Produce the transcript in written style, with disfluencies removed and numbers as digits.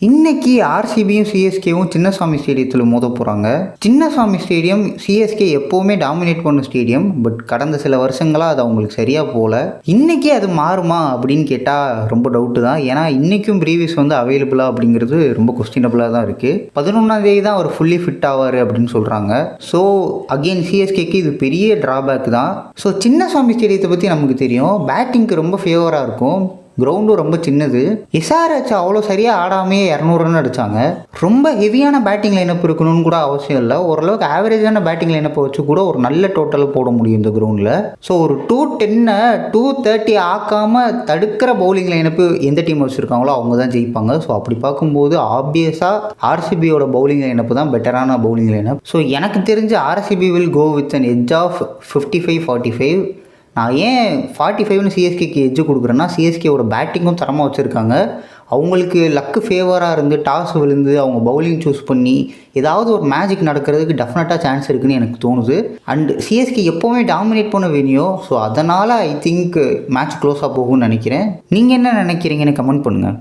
இன்னைக்கு ஆர்சிபியும் சிஎஸ்கேவும் சின்னசாமி ஸ்டேடியத்தில் மோத போகிறாங்க. சின்னசாமி ஸ்டேடியம் சிஎஸ்கே எப்போவுமே டாமினேட் பண்ண ஸ்டேடியம். பட் கடந்த சில வருஷங்களாக அது அவங்களுக்கு சரியாக போகல. இன்றைக்கி அது மாறுமா அப்படின்னு கேட்டால் ரொம்ப டவுட்டு தான். ஏன்னா இன்றைக்கும் ப்ரீவியஸ் அவைலபிளா அப்படிங்கிறது ரொம்ப கொஸ்டினபிளாக தான் இருக்குது. 11ஆம் தேதி தான் அவர் ஃபுல்லி ஃபிட் ஆவார் அப்படின்னு சொல்கிறாங்க. ஸோ அகெயின் சிஎஸ்கேக்கு இது பெரிய ட்ராபேக் தான். ஸோ சின்னசாமி ஸ்டேடியத்தை பற்றி நமக்கு தெரியும், பேட்டிங்க்கு ரொம்ப ஃபேவராக இருக்கும். கிரவுண்டும் ரொம்ப சின்னது. எஸ்ஆர்ஹெச் அவ்வளோ சரியாக ஆடாமையே 200 ரன் அடித்தாங்க. ரொம்ப ஹெவியான பேட்டிங் லைனப் இருக்கணும்னு கூட அவசியம் இல்லை. ஓரளவுக்கு ஆவரேஜான பேட்டிங் லைனப்பை வச்சு கூட ஒரு நல்ல டோட்டலை போட முடியும் இந்த கிரவுண்டில். ஸோ ஒரு 210 230 ஆக்காமல் தடுக்கிற பவுலிங் லைனப்பு எந்த டீம் வச்சுருக்காங்களோ அவங்க தான் ஜெயிப்பாங்க. ஸோ அப்படி பார்க்கும்போது ஆப்வியஸாக ஆர்சிபியோட பவுலிங் லைனப்பு தான் பெட்டரான பவுலிங் லைனப். ஸோ எனக்கு தெரிஞ்சு RCB will go with an edge of 55-45. நான் ஏன் 45ன்னு சிஎஸ்கேக்கு எட்ஜு கொடுக்குறேன்னா, சிஎஸ்கேவோட பேட்டிங்கும் தரமாக வச்சுருக்காங்க. அவங்களுக்கு லக்கு ஃபேவராக இருந்து டாஸ் விழுந்து அவங்க பவுலிங் சூஸ் பண்ணி ஏதாவது ஒரு மேஜிக் நடக்கிறதுக்கு டெஃபினட்டாக சான்ஸ் இருக்குதுன்னு எனக்கு தோணுது. அண்ட் சிஎஸ்கே எப்போவுமே டாமினேட் பண்ண வேணியோ. ஸோ அதனால் ஐ திங்க் மேட்ச் க்ளோஸாக போகும்னு நினைக்கிறேன். நீங்கள் என்ன நினைக்கிறீங்கன்னு கமெண்ட் பண்ணுங்கள்.